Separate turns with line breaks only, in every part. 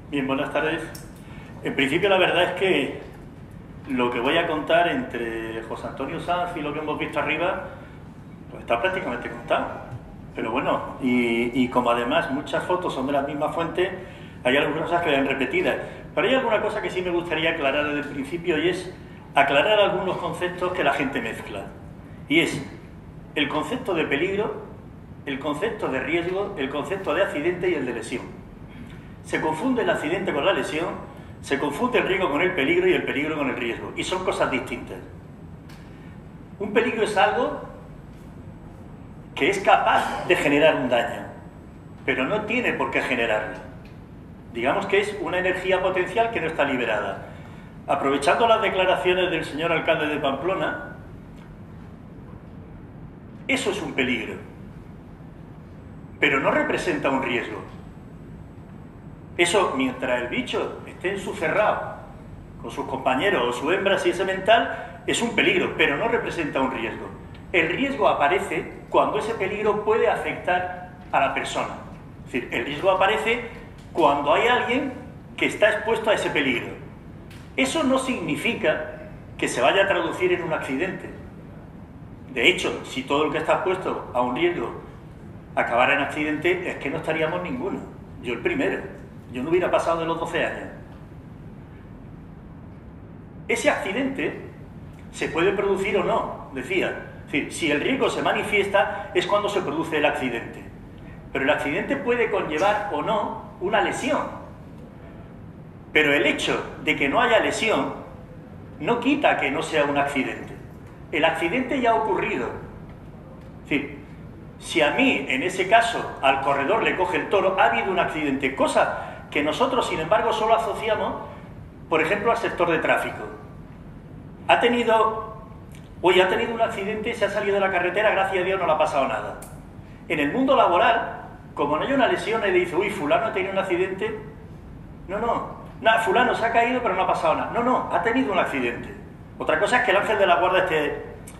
Bien, buenas tardes. En principio la verdad es que lo que voy a contar entre José Antonio Sanz y lo que hemos visto arriba, pues está prácticamente contado. Pero bueno, y como además muchas fotos son de la misma fuente, hay algunas cosas que quedan repetidas. Pero hay alguna cosa que sí me gustaría aclarar desde el principio y es aclarar algunos conceptos que la gente mezcla. Y es el concepto de peligro, el concepto de riesgo, el concepto de accidente y el de lesión. Se confunde el accidente con la lesión, se confunde el riesgo con el peligro y el peligro con el riesgo. Y son cosas distintas. Un peligro es algo que es capaz de generar un daño, pero no tiene por qué generarlo. Digamos que es una energía potencial que no está liberada. Aprovechando las declaraciones del señor alcalde de Pamplona, eso es un peligro, pero no representa un riesgo. Eso, mientras el bicho esté en su cerrado, con sus compañeros o su hembra, si es semental, es un peligro, pero no representa un riesgo. El riesgo aparece cuando ese peligro puede afectar a la persona. Es decir, el riesgo aparece cuando hay alguien que está expuesto a ese peligro. Eso no significa que se vaya a traducir en un accidente. De hecho, si todo lo que está expuesto a un riesgo acabara en accidente, es que no estaríamos ninguno. Yo el primero. Yo no hubiera pasado de los 12 años. Ese accidente se puede producir o no, decía. Es decir, si el riesgo se manifiesta es cuando se produce el accidente. Pero el accidente puede conllevar o no una lesión. Pero el hecho de que no haya lesión no quita que no sea un accidente. El accidente ya ha ocurrido. Es decir, si a mí, en ese caso, al corredor le coge el toro, ha habido un accidente, cosa que nosotros, sin embargo, solo asociamos, por ejemplo, al sector de tráfico. Ha tenido un accidente, se ha salido de la carretera, gracias a Dios no le ha pasado nada. En el mundo laboral, como no hay una lesión, le dice, uy, fulano ha tenido un accidente. No, fulano se ha caído, pero no ha pasado nada. No, ha tenido un accidente. Otra cosa es que el ángel de la guarda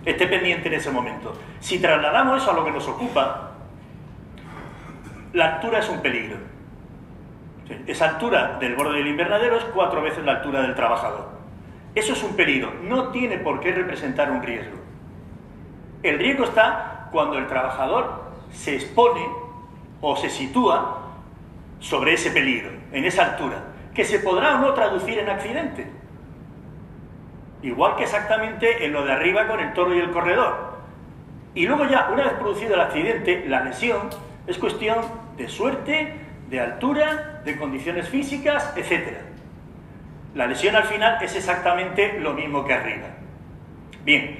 esté pendiente en ese momento. Si trasladamos eso a lo que nos ocupa, la altura es un peligro. Esa altura del borde del invernadero es 4 veces la altura del trabajador. Eso es un peligro, no tiene por qué representar un riesgo. El riesgo está cuando el trabajador se expone o se sitúa sobre ese peligro, en esa altura, que se podrá o no traducir en accidente. Igual que exactamente en lo de arriba con el toro y el corredor. Y luego ya, una vez producido el accidente, la lesión es cuestión de suerte, de altura, de condiciones físicas, etc. La lesión al final es exactamente lo mismo que arriba. Bien,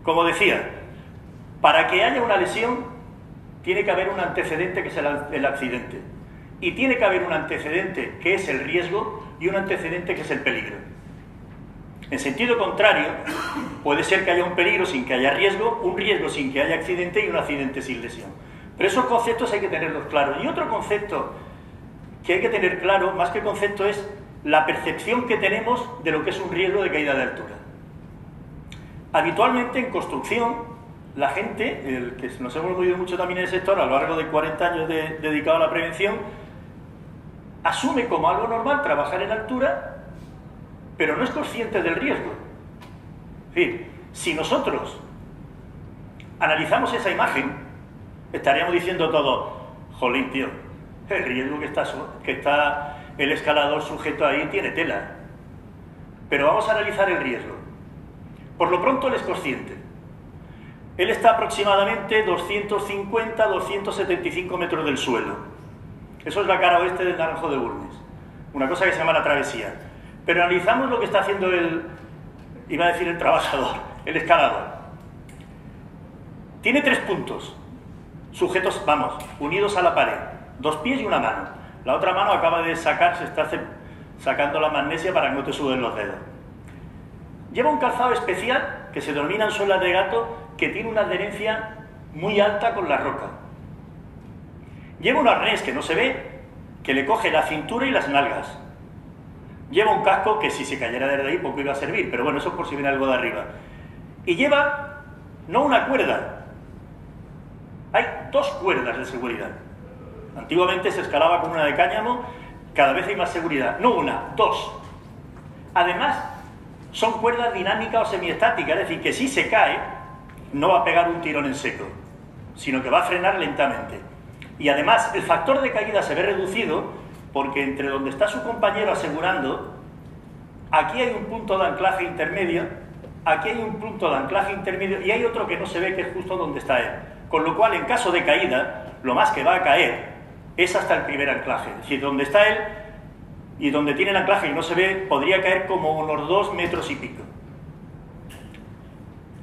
como decía, para que haya una lesión tiene que haber un antecedente que es el accidente. Y tiene que haber un antecedente que es el riesgo y un antecedente que es el peligro. En sentido contrario, puede ser que haya un peligro sin que haya riesgo, un riesgo sin que haya accidente y un accidente sin lesión. Pero esos conceptos hay que tenerlos claros. Y otro concepto que hay que tener claro, más que concepto, es la percepción que tenemos de lo que es un riesgo de caída de altura. Habitualmente en construcción, la gente, el que nos hemos movido mucho también en el sector a lo largo de 40 años dedicado a la prevención, asume como algo normal trabajar en altura, pero no es consciente del riesgo. Es decir, si nosotros analizamos esa imagen, estaríamos diciendo todo, jolín, tío, el riesgo que está el escalador sujeto ahí tiene tela. Pero vamos a analizar el riesgo. Por lo pronto él es consciente. Él está aproximadamente 250-275 metros del suelo. Eso es la cara oeste del Naranjo de Bulnes. Una cosa que se llama la travesía. Pero analizamos lo que está haciendo el trabajador, el escalador. Tiene 3 puntos. Sujetos, unidos a la pared, 2 pies y una mano. La otra mano acaba de sacar, se está sacando la magnesia para que no te suben los dedos. Lleva un calzado especial que se denominan suelas de gato, que tiene una adherencia muy alta con la roca. Lleva un arnés que no se ve, que le coge la cintura y las nalgas. Lleva un casco que si se cayera desde ahí poco iba a servir, pero bueno, eso es por si viene algo de arriba. Y lleva, no una cuerda, hay 2 cuerdas de seguridad. Antiguamente se escalaba con una de cáñamo cada vez hay más seguridad. No una, dos. Además, son cuerdas dinámicas o semiestáticas, es decir, que si se cae, no va a pegar un tirón en seco, sino que va a frenar lentamente. Y además, el factor de caída se ve reducido porque entre donde está su compañero asegurando, aquí hay un punto de anclaje intermedio, aquí hay un punto de anclaje intermedio y hay otro que no se ve, que es justo donde está él. Con lo cual, en caso de caída, lo más que va a caer es hasta el primer anclaje. Es decir, donde está él y donde tiene el anclaje y no se ve, podría caer como unos 2 metros y pico.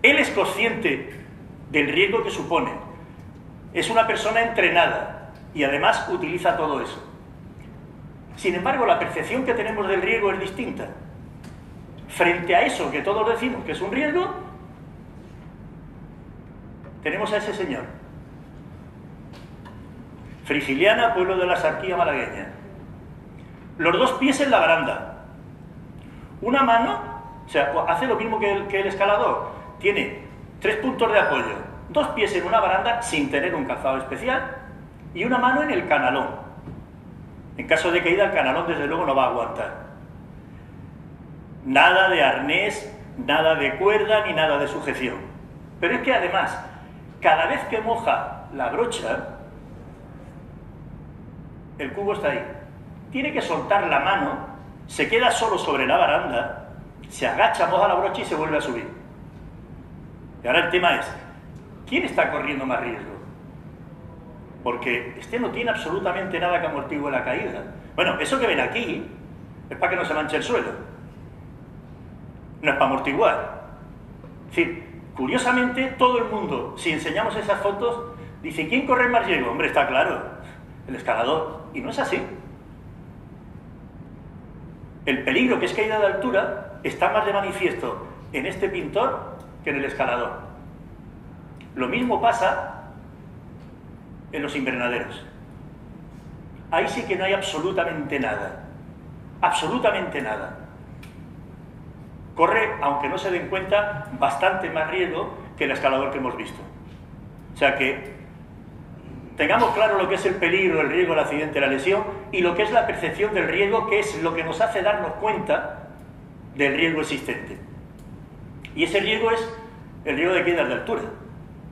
Él es consciente del riesgo que supone. Es una persona entrenada y además utiliza todo eso. Sin embargo, la percepción que tenemos del riesgo es distinta. Frente a eso que todos decimos que es un riesgo, tenemos a ese señor. Frigiliana, pueblo de la Sarquía malagueña. Los 2 pies en la baranda. Una mano, o sea, hace lo mismo que el escalador. Tiene 3 puntos de apoyo, 2 pies en una baranda sin tener un calzado especial y una mano en el canalón. En caso de caída, el canalón desde luego no va a aguantar. Nada de arnés, nada de cuerda ni nada de sujeción. Pero es que además, cada vez que moja la brocha, el cubo está ahí. Tiene que soltar la mano, se queda solo sobre la baranda, se agacha, moja la brocha y se vuelve a subir. Y ahora el tema es, ¿quién está corriendo más riesgo? Porque este no tiene absolutamente nada que amortigue la caída. Bueno, eso que ven aquí es para que no se manche el suelo. No es para amortiguar. Es decir, curiosamente, todo el mundo, si enseñamos esas fotos, dice, ¿quién corre más riesgo? Hombre, está claro, el escalador. Y no es así. El peligro, que es caída de altura, está más de manifiesto en este pintor que en el escalador. Lo mismo pasa en los invernaderos. Ahí sí que no hay absolutamente nada. Absolutamente nada. Corre, aunque no se den cuenta, bastante más riesgo que el escalador que hemos visto. O sea que tengamos claro lo que es el peligro, el riesgo, el accidente, la lesión, y lo que es la percepción del riesgo, que es lo que nos hace darnos cuenta del riesgo existente. Y ese riesgo es el riesgo de caídas de altura,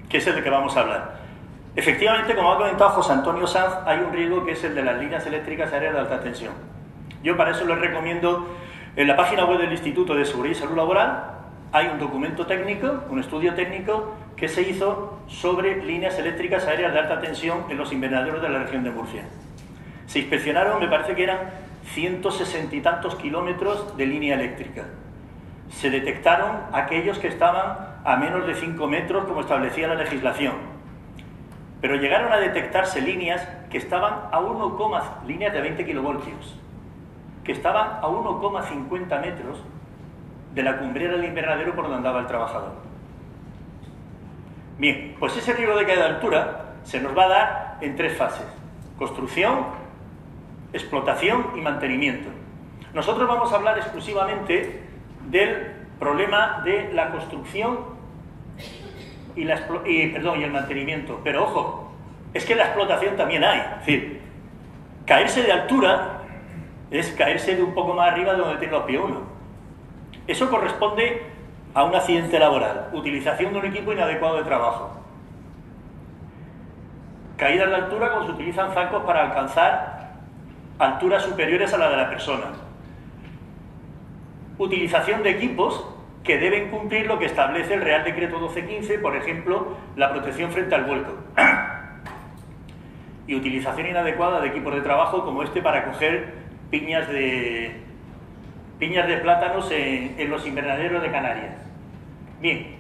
que es el de que vamos a hablar. Efectivamente, como ha comentado José Antonio Sanz, hay un riesgo que es el de las líneas eléctricas aéreas de alta tensión. Yo para eso les recomiendo, en la página web del Instituto de Seguridad y Salud Laboral, hay un documento técnico, un estudio técnico que se hizo sobre líneas eléctricas aéreas de alta tensión en los invernaderos de la región de Murcia. Se inspeccionaron, me parece que eran 160 y tantos kilómetros de línea eléctrica. Se detectaron aquellos que estaban a menos de 5 metros, como establecía la legislación. Pero llegaron a detectarse líneas que estaban a líneas de 20 kilovoltios, que estaban a 1,50 metros de la cumbrera del invernadero por donde andaba el trabajador. Bien, pues ese riesgo de caída de altura se nos va a dar en 3 fases: construcción, explotación y mantenimiento. Nosotros vamos a hablar exclusivamente del problema de la construcción y el mantenimiento. Pero ojo, es que la explotación también hay. Es decir, caerse de altura es caerse de un poco más arriba de donde tiene los pies uno. Eso corresponde a un accidente laboral, utilización de un equipo inadecuado de trabajo. Caídas de altura cuando se utilizan zancos para alcanzar alturas superiores a la de la persona. Utilización de equipos que deben cumplir lo que establece el Real Decreto 1215, por ejemplo, la protección frente al vuelco. Y utilización inadecuada de equipos de trabajo como este para coger piñas de plátanos en los invernaderos de Canarias. Bien.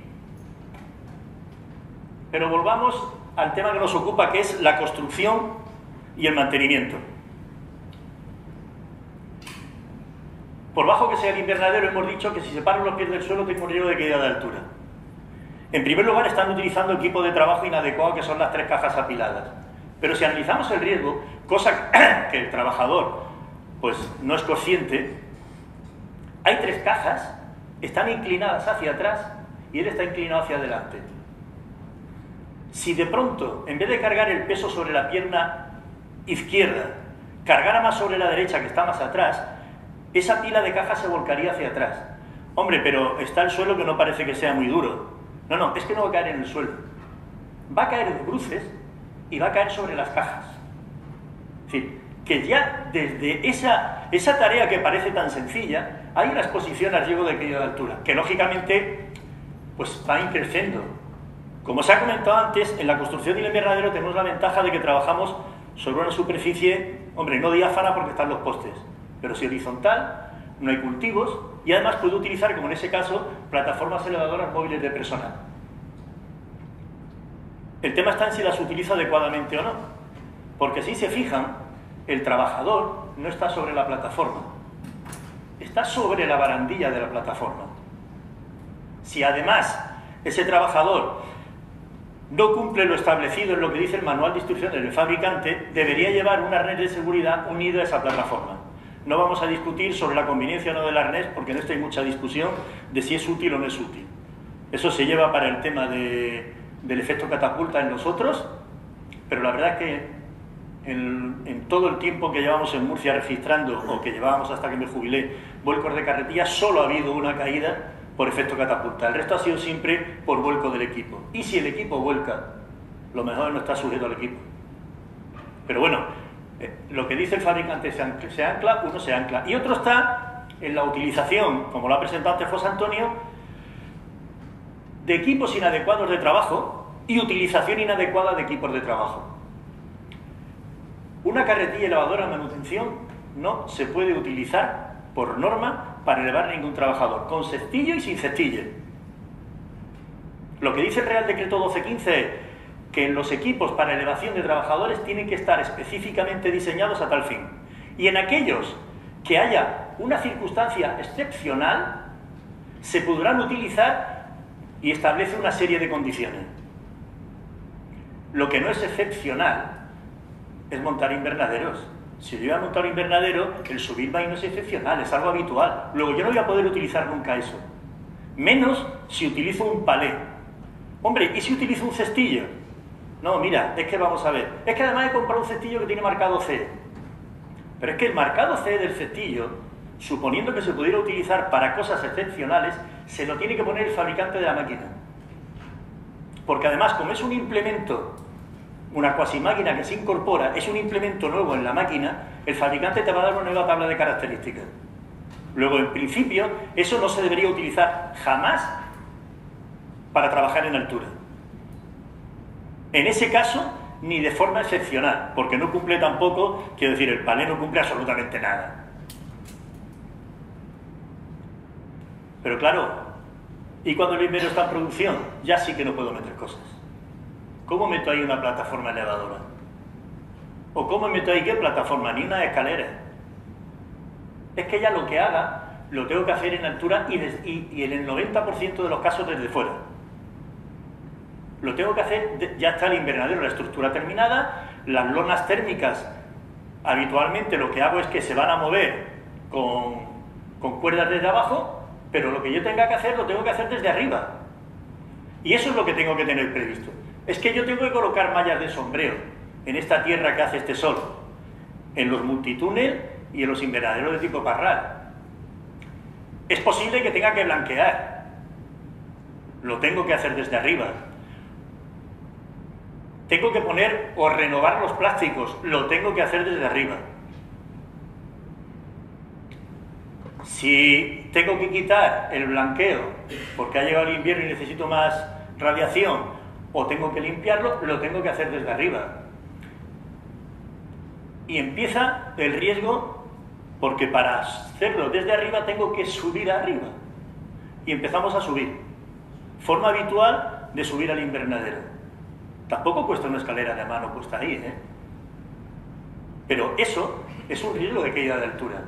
Pero volvamos al tema que nos ocupa, que es la construcción y el mantenimiento. Por bajo que sea el invernadero, hemos dicho que si se paran los pies del suelo tengo un riesgo de caída de altura. En primer lugar, están utilizando equipo de trabajo inadecuado, que son las 3 cajas apiladas. Pero si analizamos el riesgo, cosa que el trabajador pues no es consciente, hay 3 cajas, están inclinadas hacia atrás y él está inclinado hacia adelante. Si de pronto, en vez de cargar el peso sobre la pierna izquierda, cargara más sobre la derecha, que está más atrás, esa pila de cajas se volcaría hacia atrás. Hombre, pero está el suelo que no parece que sea muy duro. No, no, es que no va a caer en el suelo. Va a caer en bruces y va a caer sobre las cajas. Es decir, que ya desde esa tarea que parece tan sencilla, hay una exposición al riesgo de caída de altura, que lógicamente pues va increciendo. Como se ha comentado antes, en la construcción del invernadero tenemos la ventaja de que trabajamos sobre una superficie, hombre, no diáfana porque están los postes, pero sí horizontal, no hay cultivos, y además puede utilizar, como en ese caso, plataformas elevadoras móviles de personal. El tema está en si las utiliza adecuadamente o no, porque si se fijan, el trabajador no está sobre la plataforma, está sobre la barandilla de la plataforma. Si además ese trabajador no cumple lo establecido en lo que dice el manual de instrucciones del fabricante, debería llevar un arnés de seguridad unido a esa plataforma. No vamos a discutir sobre la conveniencia o no del arnés, porque en esto hay mucha discusión de si es útil o no es útil. Eso se lleva para el tema del efecto catapulta en nosotros, pero la verdad es que en todo el tiempo que llevamos en Murcia registrando, o que llevábamos hasta que me jubilé, vuelcos de carretilla, solo ha habido una caída por efecto catapulta. El resto ha sido siempre por vuelco del equipo. Y si el equipo vuelca, lo mejor es no estar sujeto al equipo. Pero bueno, lo que dice el fabricante se ancla, uno se ancla. Y otro está en la utilización, como lo ha presentado antes José Antonio, de equipos inadecuados de trabajo y utilización inadecuada de equipos de trabajo. Una carretilla elevadora de manutención no se puede utilizar por norma para elevar ningún trabajador, con cestillo y sin cestilla. Lo que dice el Real Decreto 1215 es que los equipos para elevación de trabajadores tienen que estar específicamente diseñados a tal fin. Y en aquellos que haya una circunstancia excepcional, se podrán utilizar y establece una serie de condiciones. Lo que no es excepcional es montar invernaderos. Si yo voy a montar un invernadero, el subir ahí no es excepcional, es algo habitual. Luego yo no voy a poder utilizar nunca eso. Menos si utilizo un palé. Hombre, ¿y si utilizo un cestillo? No, mira, es que vamos a ver. Es que además he comprado un cestillo que tiene marcado C. Pero es que el marcado C del cestillo, suponiendo que se pudiera utilizar para cosas excepcionales, se lo tiene que poner el fabricante de la máquina. Porque además, como es un implemento, una cuasimáquina que se incorpora, es un implemento nuevo en la máquina, el fabricante te va a dar una nueva tabla de características. Luego, en principio, eso no se debería utilizar jamás para trabajar en altura. En ese caso, ni de forma excepcional, porque no cumple tampoco, quiero decir, el palé no cumple absolutamente nada. Pero claro, y cuando el invernadero está en producción, ya sí que no puedo meter cosas. ¿Cómo meto ahí una plataforma elevadora? ¿O cómo meto ahí qué plataforma? Ni una escalera. Es que ya lo que haga, lo tengo que hacer en altura y en el 90% de los casos desde fuera. Lo tengo que hacer, ya está el invernadero, la estructura terminada, las lonas térmicas, habitualmente lo que hago es que se van a mover con cuerdas desde abajo, pero lo que yo tenga que hacer, lo tengo que hacer desde arriba. Y eso es lo que tengo que tener previsto. Es que yo tengo que colocar mallas de sombreo en esta tierra que hace este sol, en los multitúnel y en los invernaderos de tipo parral. Es posible que tenga que blanquear. Lo tengo que hacer desde arriba. Tengo que poner o renovar los plásticos. Lo tengo que hacer desde arriba. Si tengo que quitar el blanqueo porque ha llegado el invierno y necesito más radiación, o tengo que limpiarlo, lo tengo que hacer desde arriba. Y empieza el riesgo, porque para hacerlo desde arriba tengo que subir arriba. Y empezamos a subir. Forma habitual de subir al invernadero. Tampoco cuesta una escalera de mano puesta ahí, ¿eh? Pero eso es un riesgo de caída de altura.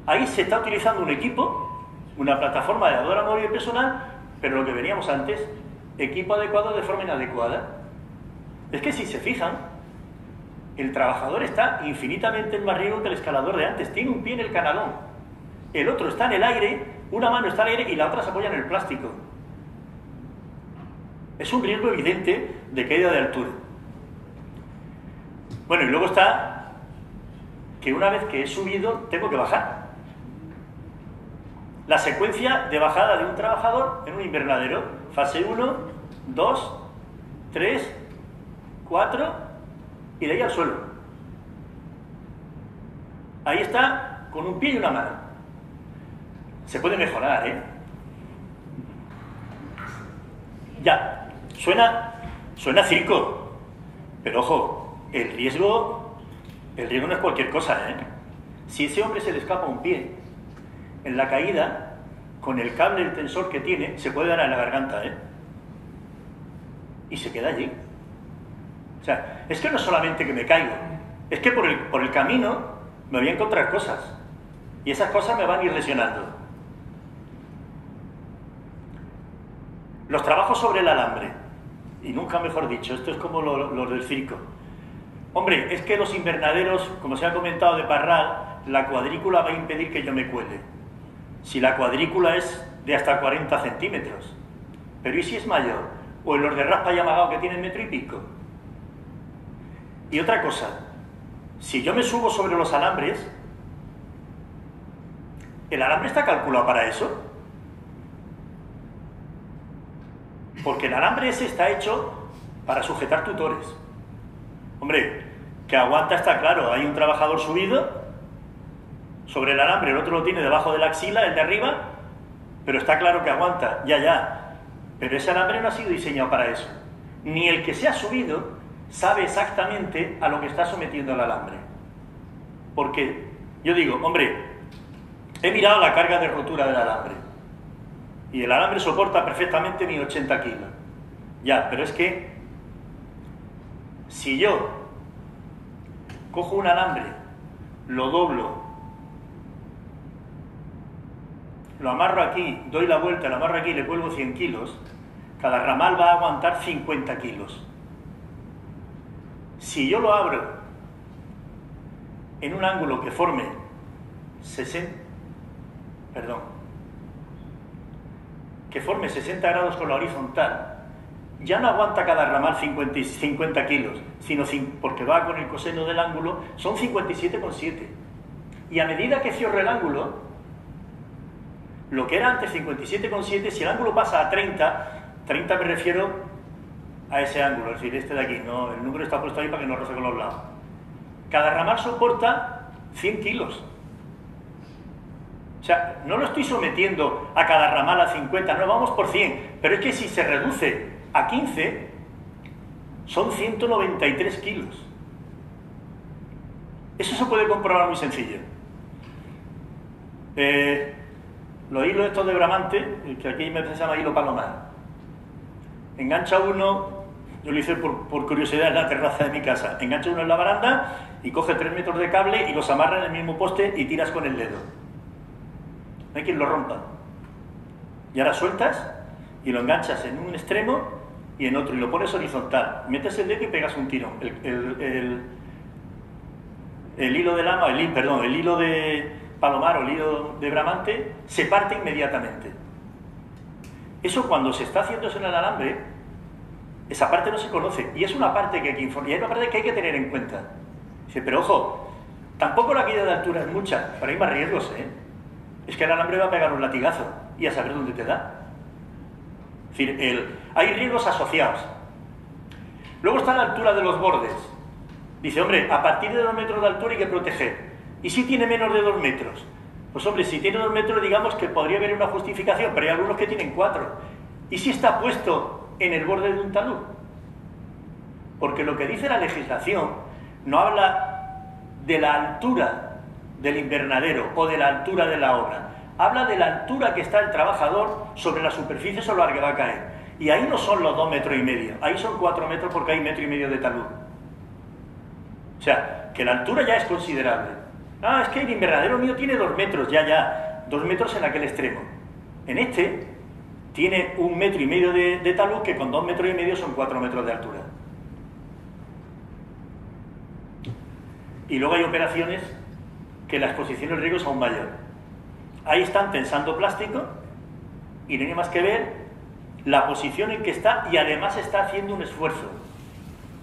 Ahí se está utilizando un equipo, una plataforma de elevadora móvil personal, pero lo que veníamos antes, equipo adecuado de forma inadecuada. Es que si se fijan, el trabajador está infinitamente en más riesgo que el escalador de antes. Tiene un pie en el canalón, el otro está en el aire, una mano está en el aire y la otra se apoya en el plástico. Es un riesgo evidente de caída de altura. Bueno, y luego está que una vez que he subido, tengo que bajar. La secuencia de bajada de un trabajador en un invernadero. Fase 1, 2, 3, 4 y de ahí al suelo. Ahí está, con un pie y una mano. Se puede mejorar, ¿eh? Ya, suena circo, pero ojo, el riesgo no es cualquier cosa, ¿eh? Si ese hombre se le escapa un pie, en la caída, con el cable, el tensor que tiene, se puede dar en la garganta, ¿eh? Y se queda allí. O sea, es que no es solamente que me caigo, es que por el camino me voy a encontrar cosas, y esas cosas me van a ir lesionando. Los trabajos sobre el alambre, y nunca mejor dicho, esto es como los del circo. Hombre, es que los invernaderos, como se ha comentado de Parral, la cuadrícula va a impedir que yo me cuele. Si la cuadrícula es de hasta 40 centímetros. Pero ¿y si es mayor? O en los de raspa y amagado que tienen 1,5 metros. Y otra cosa, si yo me subo sobre los alambres, ¿el alambre está calculado para eso? Porque el alambre ese está hecho para sujetar tutores. Hombre, que aguanta está claro, hay un trabajador subido sobre el alambre, el otro lo tiene debajo de la axila, el de arriba, pero está claro que aguanta, ya. Pero ese alambre no ha sido diseñado para eso. Ni el que se ha subido sabe exactamente a lo que está sometiendo el alambre. Porque yo digo, hombre, he mirado la carga de rotura del alambre y el alambre soporta perfectamente mis 80 kilos. Ya, pero es que si yo cojo un alambre, lo doblo, lo amarro aquí, doy la vuelta, lo amarro aquí y le cuelgo 100 kilos, cada ramal va a aguantar 50 kilos. Si yo lo abro en un ángulo que forme 60 grados con la horizontal, ya no aguanta cada ramal 50 kilos, sino porque va con el coseno del ángulo, son 57,7. Y a medida que cierro el ángulo, lo que era antes 57,7, si el ángulo pasa a 30 me refiero a ese ángulo, es decir, este de aquí, no, el número está puesto ahí para que no roce con los lados. Cada ramal soporta 100 kilos. O sea, no lo estoy sometiendo a cada ramal a 50, no, vamos por 100, pero es que si se reduce a 15, son 193 kilos. Eso se puede comprobar muy sencillo. Los hilos estos de Bramante, que aquí me se llama hilo palomar, engancha uno, yo lo hice por curiosidad en la terraza de mi casa, engancha uno en la baranda y coge 3 metros de cable y los amarra en el mismo poste y tiras con el dedo. No hay quien lo rompa. Y ahora sueltas y lo enganchas en un extremo y en otro y lo pones horizontal. Metes el dedo y pegas un tirón. El hilo de lama, el hilo de palomar o el hilo de Bramante se parte inmediatamente. Eso cuando se está haciendo eso en el alambre, esa parte no se conoce y es una parte que hay que informar, y hay una parte que hay que tener en cuenta. Dice, pero ojo, tampoco la caída de altura es mucha, pero hay más riesgos, ¿eh? Es que el alambre va a pegar un latigazo y a saber dónde te da. Es decir, hay riesgos asociados. Luego está la altura de los bordes. Dice, hombre, a partir de 2 metros de altura hay que proteger. ¿Y si tiene menos de 2 metros? Pues hombre, si tiene 2 metros, digamos que podría haber una justificación, pero hay algunos que tienen 4. ¿Y si está puesto en el borde de un talud? Porque lo que dice la legislación no habla de la altura del invernadero o de la altura de la obra. Habla de la altura que está el trabajador sobre la superficie sobre la que va a caer. Y ahí no son los 2,5 metros, ahí son 4 metros porque hay 1,5 metros de talud. O sea, que la altura ya es considerable. Ah, es que el invernadero mío tiene 2 metros, ya, 2 metros en aquel extremo. En este tiene 1,5 metros de talud que con 2,5 metros son 4 metros de altura. Y luego hay operaciones que la exposición al riesgo es aún mayor. Ahí están tensando plástico y no hay más que ver la posición en que está y además está haciendo un esfuerzo.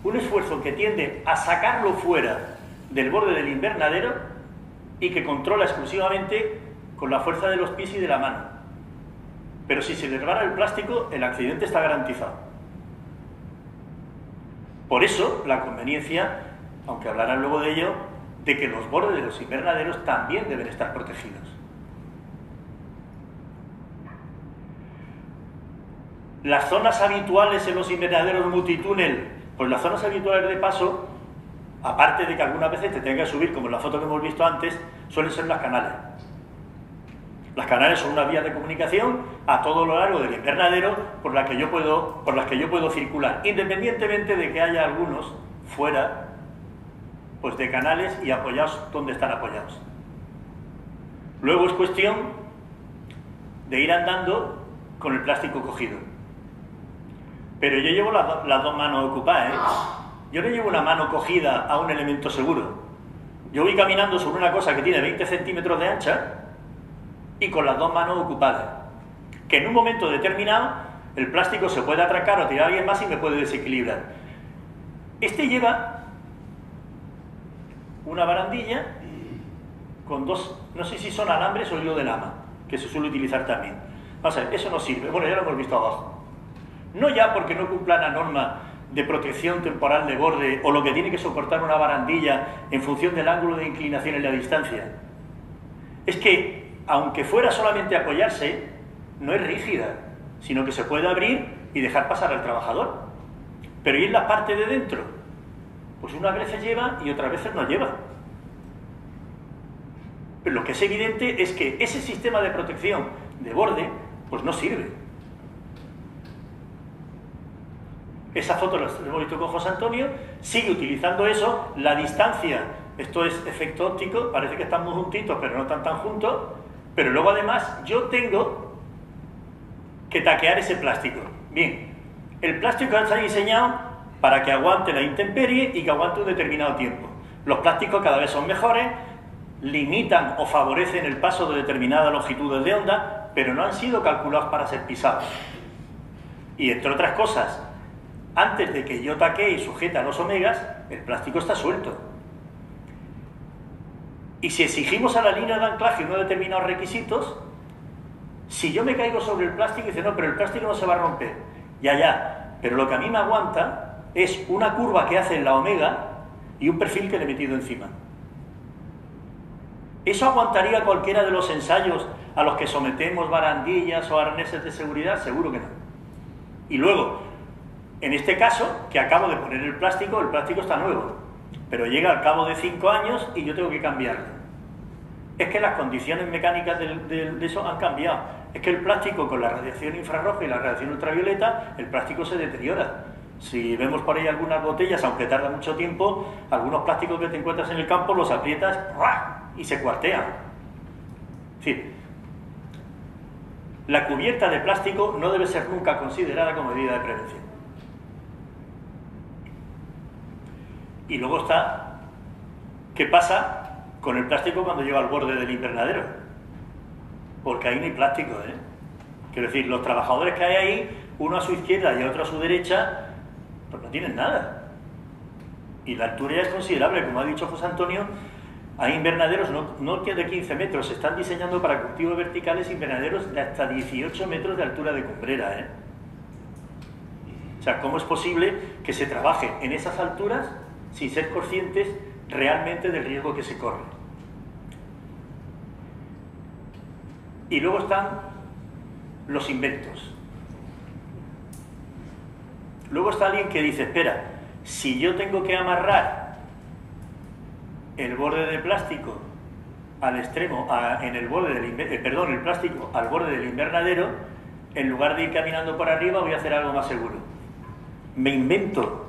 un esfuerzo que tiende a sacarlo fuera del borde del invernadero y que controla exclusivamente con la fuerza de los pies y de la mano. Pero si se le resbala el plástico, el accidente está garantizado. Por eso, la conveniencia, aunque hablarán luego de ello, de que los bordes de los invernaderos también deben estar protegidos. Las zonas habituales en los invernaderos multitúnel, pues las zonas habituales de paso, aparte de que algunas veces te tengas que subir, como en la foto que hemos visto antes, suelen ser las canales. Las canales son una vía de comunicación a todo lo largo del invernadero por las que yo puedo circular, independientemente de que haya algunos fuera pues de canales y apoyados donde están apoyados. Luego es cuestión de ir andando con el plástico cogido. Pero yo llevo las dos manos ocupadas, ¿eh? Yo no llevo una mano cogida a un elemento seguro. Yo voy caminando sobre una cosa que tiene 20 centímetros de ancha y con las dos manos ocupadas. Que en un momento determinado el plástico se puede atracar o tirar a alguien más y me puede desequilibrar. Este lleva una barandilla con dos, no sé si son alambres o hilo de lama, que se suele utilizar también. Vamos a ver, eso no sirve. Bueno, ya lo hemos visto abajo. No ya porque no cumpla la norma de protección temporal de borde o lo que tiene que soportar una barandilla en función del ángulo de inclinación en la distancia. Es que, aunque fuera solamente apoyarse, no es rígida, sino que se puede abrir y dejar pasar al trabajador. Pero ¿y en la parte de dentro? Pues unas veces lleva y otras veces no lleva. Pero lo que es evidente es que ese sistema de protección de borde, pues no sirve. Esa foto la hemos visto con José Antonio, sigue utilizando eso, la distancia, esto es efecto óptico, parece que están muy juntitos, pero no están tan juntos, pero luego además yo tengo que taquear ese plástico. Bien, el plástico está diseñado para que aguante la intemperie y que aguante un determinado tiempo. Los plásticos cada vez son mejores, limitan o favorecen el paso de determinadas longitudes de onda, pero no han sido calculados para ser pisados. Y entre otras cosas, antes de que yo taquee y sujete a los omegas, el plástico está suelto. Y si exigimos a la línea de anclaje unos determinados requisitos, si yo me caigo sobre el plástico y dice, no, pero el plástico no se va a romper. Ya, pero lo que a mí me aguanta es una curva que hace en la omega y un perfil que le he metido encima. ¿Eso aguantaría cualquiera de los ensayos a los que sometemos barandillas o arneses de seguridad? Seguro que no. Y luego, en este caso, que acabo de poner el plástico está nuevo, pero llega al cabo de 5 años y yo tengo que cambiarlo. Es que las condiciones mecánicas de eso han cambiado. Es que el plástico con la radiación infrarroja y la radiación ultravioleta, el plástico se deteriora. Si vemos por ahí algunas botellas, aunque tarda mucho tiempo, algunos plásticos que te encuentras en el campo los aprietas y se cuartean. Es decir, la cubierta de plástico no debe ser nunca considerada como medida de prevención. Y luego está, ¿qué pasa con el plástico cuando llega al borde del invernadero? Porque ahí no hay plástico, ¿eh? Quiero decir, los trabajadores que hay ahí, uno a su izquierda y otro a su derecha, pues no tienen nada. Y la altura ya es considerable, como ha dicho José Antonio, hay invernaderos no de 15 metros, se están diseñando para cultivos verticales invernaderos de hasta 18 metros de altura de cumbrera, ¿eh? O sea, ¿cómo es posible que se trabaje en esas alturas sin ser conscientes realmente del riesgo que se corre? Y luego están los inventos. Luego está alguien que dice, espera, si yo tengo que amarrar el borde de plástico al extremo, el plástico al borde del invernadero, en lugar de ir caminando por arriba voy a hacer algo más seguro. Me invento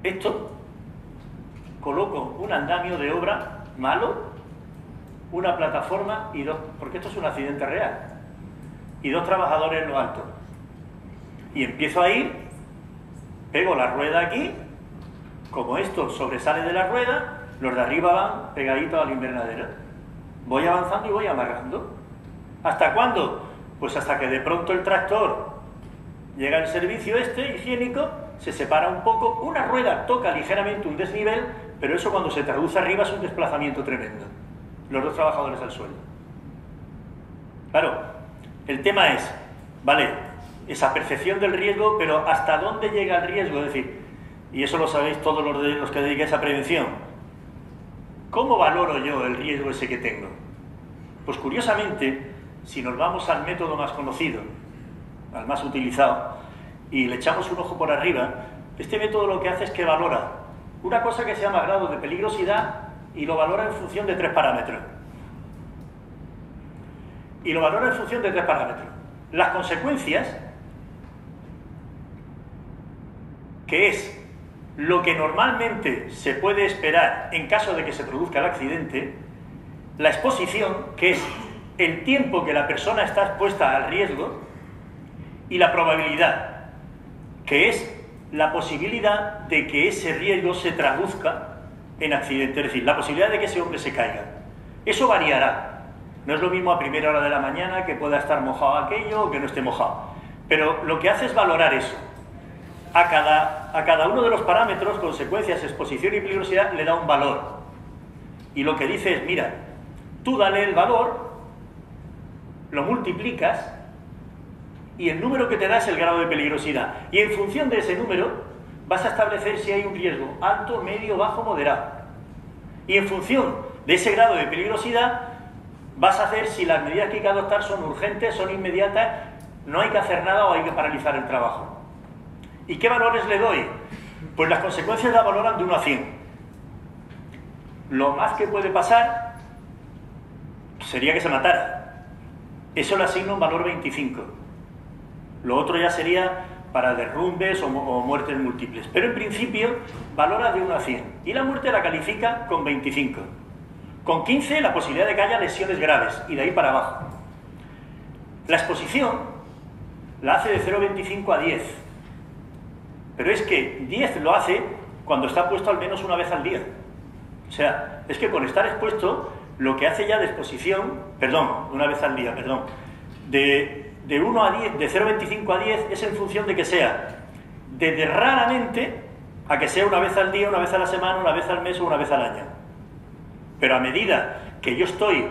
esto, coloco un andamio de obra malo, una plataforma y dos, porque esto es un accidente real, y 2 trabajadores en lo alto. Y empiezo a ir, pego la rueda aquí, como esto sobresale de la rueda, los de arriba van pegaditos al invernadero. Voy avanzando y voy amarrando. ¿Hasta cuándo? Pues hasta que de pronto el tractor llega al servicio higiénico, se separa un poco, una rueda toca ligeramente un desnivel, pero eso cuando se traduce arriba es un desplazamiento tremendo. Los dos trabajadores al suelo. Claro, el tema es, vale, esa percepción del riesgo, pero ¿hasta dónde llega el riesgo? Es decir, y eso lo sabéis todos los que dedicáis a prevención. ¿Cómo valoro yo el riesgo ese que tengo? Pues curiosamente, si nos vamos al método más conocido, al más utilizado, y le echamos un ojo por arriba, este método lo que hace es que valora una cosa que se llama grado de peligrosidad y lo valora en función de 3 parámetros. Y lo valora en función de 3 parámetros. Las consecuencias, que es lo que normalmente se puede esperar en caso de que se produzca el accidente, la exposición, que es el tiempo que la persona está expuesta al riesgo, y la probabilidad, que es la posibilidad de que ese riesgo se traduzca en accidente, es decir, la posibilidad de que ese hombre se caiga. Eso variará. No es lo mismo a primera hora de la mañana que pueda estar mojado aquello o que no esté mojado. Pero lo que hace es valorar eso. A cada uno de los parámetros, consecuencias, exposición y peligrosidad, le da un valor. Y lo que dice es, mira, tú dale el valor, lo multiplicas, y el número que te da es el grado de peligrosidad. Y en función de ese número, vas a establecer si hay un riesgo alto, medio, bajo, moderado. Y en función de ese grado de peligrosidad, vas a hacer si las medidas que hay que adoptar son urgentes, son inmediatas, no hay que hacer nada o hay que paralizar el trabajo. ¿Y qué valores le doy? Pues las consecuencias las valoran de 1 a 100. Lo más que puede pasar sería que se matara. Eso le asigno un valor 25. Lo otro ya sería para derrumbes o muertes múltiples. Pero en principio valora de 1 a 100. Y la muerte la califica con 25. Con 15 la posibilidad de que haya lesiones graves. Y de ahí para abajo. La exposición la hace de 0,25 a 10. Pero es que 10 lo hace cuando está puesto al menos una vez al día. O sea, es que con estar expuesto, lo que hace ya de exposición, una vez al día, de 1 a 10, de 0,25 a 10 es en función de que sea desde raramente a que sea una vez al día, una vez a la semana, una vez al mes o una vez al año. Pero a medida que yo estoy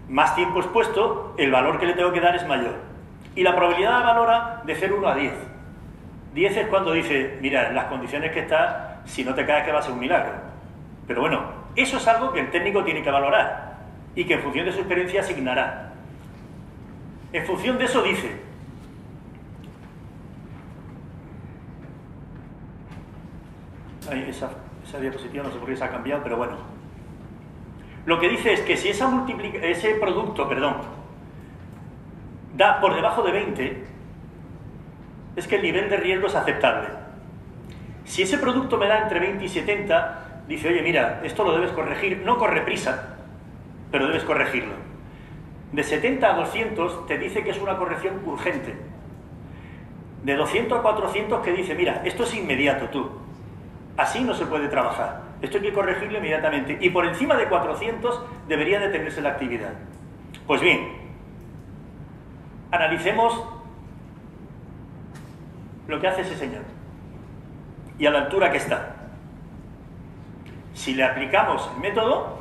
más tiempo expuesto, el valor que le tengo que dar es mayor. Y la probabilidad la valora de 0,1 a 10. 10 es cuando dice, mira, en las condiciones que está, si no te caes que va a ser un milagro. Pero bueno, eso es algo que el técnico tiene que valorar y que en función de su experiencia asignará. En función de eso dice, esa diapositiva no sé por qué se ha cambiado, pero bueno. Lo que dice es que si ese producto da por debajo de 20, es que el nivel de riesgo es aceptable. Si ese producto me da entre 20 y 70, dice, oye, mira, esto lo debes corregir, no corre prisa, pero debes corregirlo. De 70 a 200 te dice que es una corrección urgente. De 200 a 400 que dice, mira, esto es inmediato tú. Así no se puede trabajar. Esto hay que corregirlo inmediatamente. Y por encima de 400 debería detenerse la actividad. Pues bien, analicemos lo que hace ese señor y a la altura que está. Si le aplicamos el método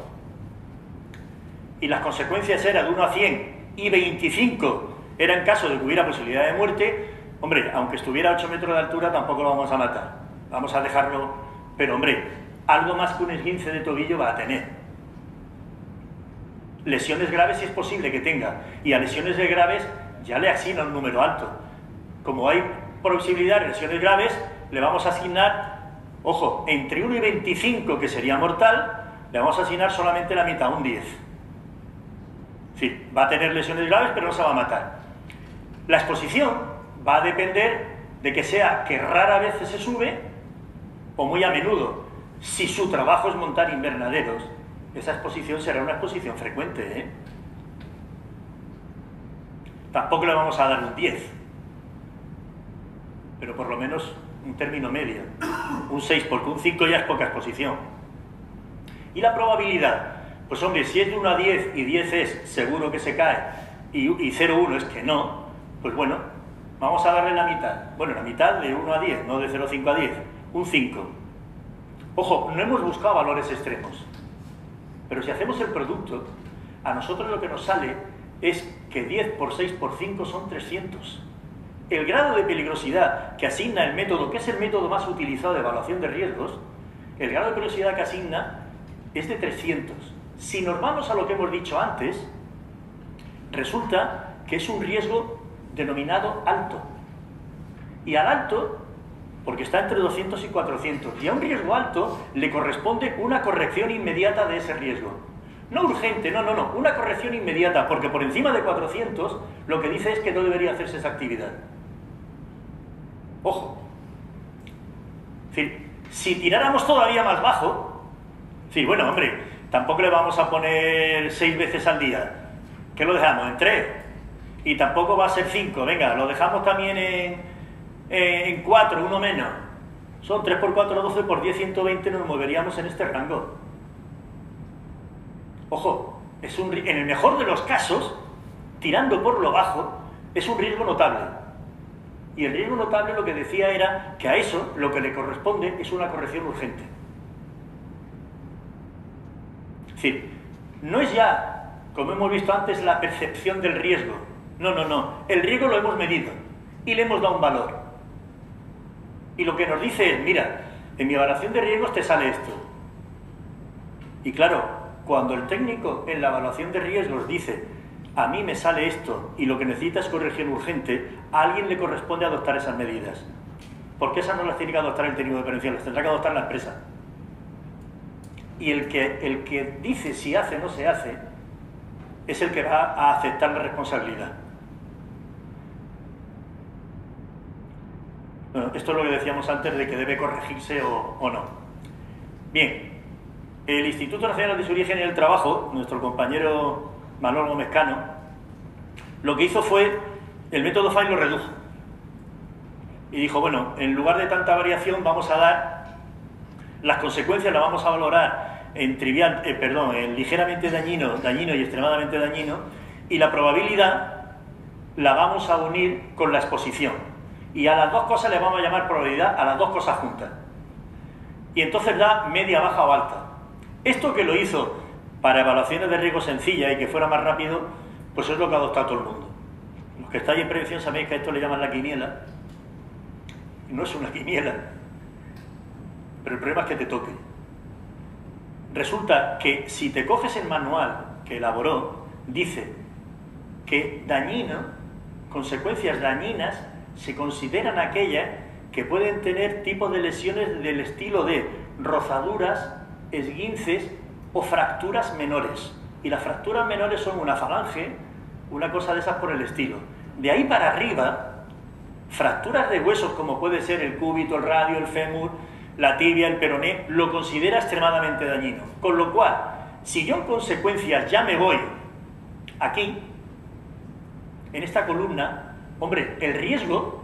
y las consecuencias eran de 1 a 100 y 25 era en caso de que hubiera posibilidad de muerte, hombre, aunque estuviera a 8 metros de altura tampoco lo vamos a matar, vamos a dejarlo, pero hombre, algo más que un esguince de tobillo va a tener. Lesiones graves si es posible que tenga, y a lesiones graves ya le asigna un número alto. Como hay posibilidad de lesiones graves, le vamos a asignar, ojo, entre 1 y 25, que sería mortal, le vamos a asignar solamente la mitad, un 10. Sí, va a tener lesiones graves, pero no se va a matar. La exposición va a depender de que sea que rara vez se sube o muy a menudo. Si su trabajo es montar invernaderos, esa exposición será una exposición frecuente, ¿eh? Tampoco le vamos a dar un 10. Pero por lo menos un término medio, un 6, porque un 5 ya es poca exposición. ¿Y la probabilidad? Pues hombre, si es de 1 a 10 y 10 es seguro que se cae y 0,1 es que no, pues bueno, Vamos a darle la mitad. Bueno, la mitad de 1 a 10, no de 0,5 a 10. Un 5. Ojo, no hemos buscado valores extremos. Pero si hacemos el producto, a nosotros lo que nos sale es que 10 por 6 por 5 son 300. El grado de peligrosidad que asigna el método, que es el método más utilizado de evaluación de riesgos, el grado de peligrosidad que asigna es de 300. Si nos vamos a lo que hemos dicho antes, resulta que es un riesgo denominado alto. Y al alto, porque está entre 200 y 400, y a un riesgo alto le corresponde una corrección inmediata de ese riesgo. No urgente, no, una corrección inmediata, porque por encima de 400 lo que dice es que no debería hacerse esa actividad. Ojo. Es decir, si tiráramos todavía más bajo, sí, bueno, hombre, tampoco le vamos a poner 6 veces al día. ¿Qué lo dejamos? En 3. Y tampoco va a ser 5. Venga, lo dejamos también en 4, uno menos. Son 3 por 4, 12, por 10, 120, nos moveríamos en este rango. Ojo, en el mejor de los casos, tirando por lo bajo, es un riesgo notable. Y el riesgo notable lo que decía era que a eso lo que le corresponde es una corrección urgente. Es decir, no es ya, como hemos visto antes, la percepción del riesgo. No. El riesgo lo hemos medido y le hemos dado un valor. Y lo que nos dice es, mira, en mi evaluación de riesgos te sale esto. Y claro, cuando el técnico en la evaluación de riesgos dice, a mí me sale esto y lo que necesita es corrección urgente, a alguien le corresponde adoptar esas medidas. Porque esas no las tiene que adoptar el técnico de prevención, las tendrá que adoptar la empresa. Y el que dice si hace o no se hace, es el que va a aceptar la responsabilidad. Bueno, esto es lo que decíamos antes de que debe corregirse o no. Bien, el Instituto Nacional de Seguridad y Higiene del Trabajo, nuestro compañero Manuel Gómez Cano, lo que hizo fue, el método FINE lo redujo. Y dijo, bueno, en lugar de tanta variación vamos a dar, las consecuencias las vamos a valorar en ligeramente dañino y extremadamente dañino, y la probabilidad la vamos a unir con la exposición. Y a las dos cosas le vamos a llamar probabilidad a las dos cosas juntas. Y entonces da media, baja o alta. Esto que lo hizo para evaluaciones de riesgo sencilla y que fuera más rápido, pues es lo que ha adoptado todo el mundo. Los que estáis en prevención sabéis que a esto le llaman la quiniela. No es una quiniela, pero el problema es que te toque. Resulta que si te coges el manual que elaboró, dice que dañino, consecuencias dañinas, se consideran aquellas que pueden tener tipos de lesiones del estilo de rozaduras, esguinces o fracturas menores. Y las fracturas menores son una falange, una cosa de esas por el estilo. De ahí para arriba, fracturas de huesos como puede ser el cúbito, el radio, el fémur, la tibia, el peroné, lo considera extremadamente dañino. Con lo cual, si yo en consecuencias ya me voy aquí, en esta columna, hombre, el riesgo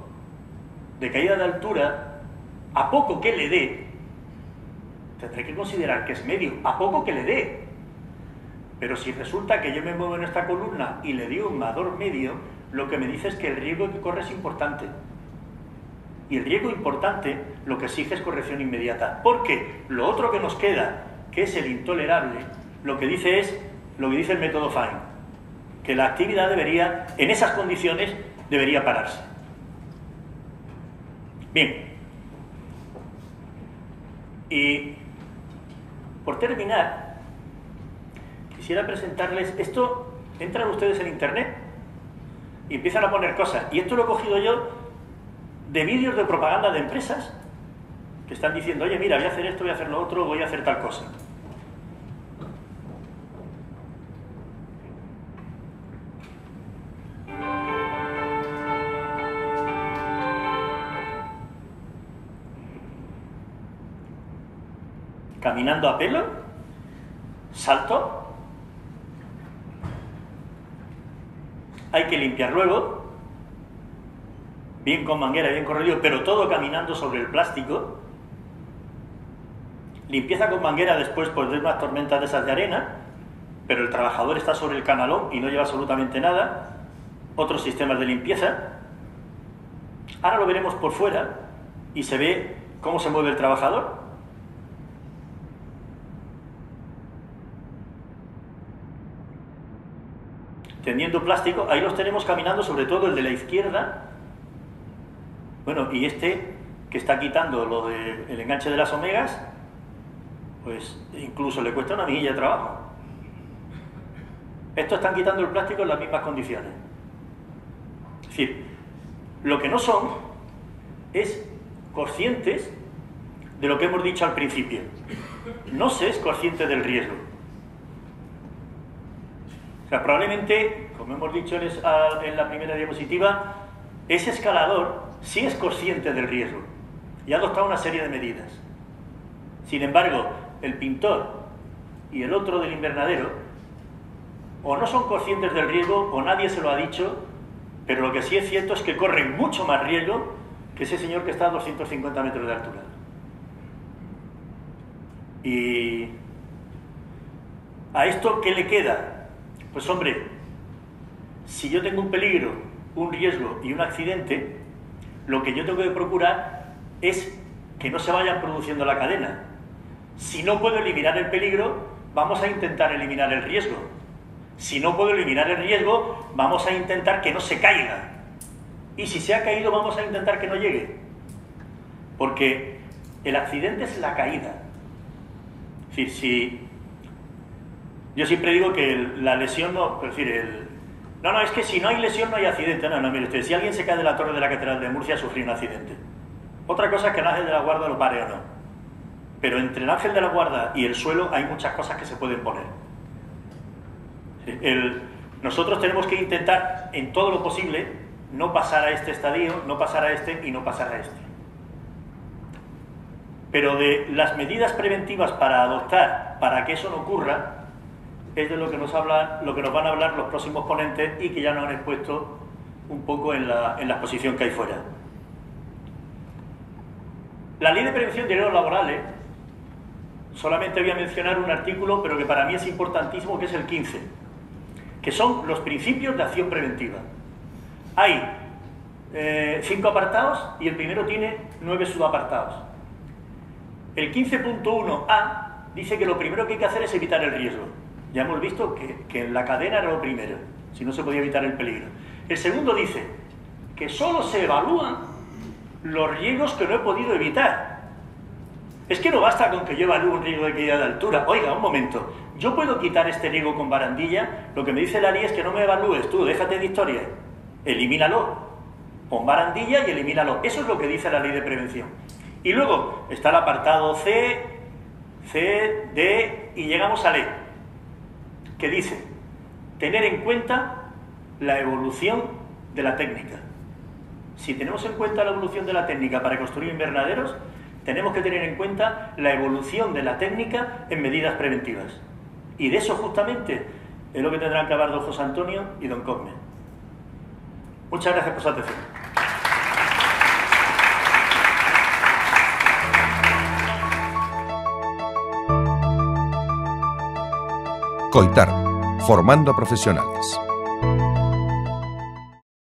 de caída de altura, a poco que le dé, tendré que considerar que es medio, a poco que le dé. Pero si resulta que yo me muevo en esta columna y le doy un valor medio, lo que me dice es que el riesgo que corre es importante. Y el riesgo importante lo que exige es corrección inmediata. Porque lo otro que nos queda, que es el intolerable, lo que dice es lo que dice el método FINE, que la actividad debería, en esas condiciones, debería pararse. Bien. Y por terminar, quisiera presentarles esto. Entran ustedes en internet y empiezan a poner cosas. Y esto lo he cogido yo de vídeos de propaganda de empresas que están diciendo, oye, mira, voy a hacer esto, voy a hacer lo otro, voy a hacer tal cosa. Caminando a pelo, salto, hay que limpiar luego, bien con manguera, bien corredido, pero todo caminando sobre el plástico. Limpieza con manguera después pues de unas tormentas de esas de arena, pero el trabajador está sobre el canalón y no lleva absolutamente nada. Otros sistemas de limpieza. Ahora lo veremos por fuera y se ve cómo se mueve el trabajador. Tendiendo plástico, ahí los tenemos caminando, sobre todo el de la izquierda. Bueno, y este que está quitando lo del enganche de las omegas, pues incluso le cuesta una milla de trabajo. Estos están quitando el plástico en las mismas condiciones. Es decir, lo que no son es conscientes de lo que hemos dicho al principio. No se es consciente del riesgo. O sea, probablemente, como hemos dicho en la primera diapositiva, ese escalador sí es consciente del riesgo y ha adoptado una serie de medidas. Sin embargo, el pintor y el otro del invernadero o no son conscientes del riesgo o nadie se lo ha dicho, pero lo que sí es cierto es que corren mucho más riesgo que ese señor que está a 250 metros de altura. Y a esto, ¿qué le queda? Pues hombre, si yo tengo un peligro, un riesgo y un accidente, lo que yo tengo que procurar es que no se vaya produciendo la cadena. Si no puedo eliminar el peligro, vamos a intentar eliminar el riesgo. Si no puedo eliminar el riesgo, vamos a intentar que no se caiga. Y si se ha caído, vamos a intentar que no llegue. Porque el accidente es la caída. Es decir, si yo siempre digo que la lesión no... Es decir, no, es que si no hay lesión no hay accidente. No, mire usted, si alguien se cae de la torre de la Catedral de Murcia, sufrió un accidente. Otra cosa es que el ángel de la guarda lo pare o no. Pero entre el ángel de la guarda y el suelo hay muchas cosas que se pueden poner. Nosotros tenemos que intentar, en todo lo posible, no pasar a este estadio, no pasar a este y no pasar a este. Pero de las medidas preventivas para adoptar para que eso no ocurra, es de lo que nos van a hablar los próximos ponentes y que ya nos han expuesto un poco en la exposición que hay fuera. La Ley de Prevención de Riesgos Laborales, solamente voy a mencionar un artículo, pero que para mí es importantísimo, que es el 15, que son los principios de acción preventiva. Hay 5 apartados y el primero tiene 9 subapartados. El 15.1a dice que lo primero que hay que hacer es evitar el riesgo. Ya hemos visto que en la cadena era lo primero, si no se podía evitar el peligro. El segundo dice que solo se evalúan los riesgos que no he podido evitar. Es que no basta con que yo evalúe un riesgo de caída de altura. Oiga, un momento, ¿yo puedo quitar este riesgo con barandilla? Lo que me dice la ley es que no me evalúes tú, déjate de historia, elimínalo, pon barandilla y elimínalo. Eso es lo que dice la Ley de Prevención. Y luego está el apartado C, D y llegamos a E, que dice tener en cuenta la evolución de la técnica. Si tenemos en cuenta la evolución de la técnica para construir invernaderos, tenemos que tener en cuenta la evolución de la técnica en medidas preventivas. Y de eso justamente es lo que tendrán que hablar don José Antonio y don Cosme. Muchas gracias por su atención.
Coitar, formando profesionales.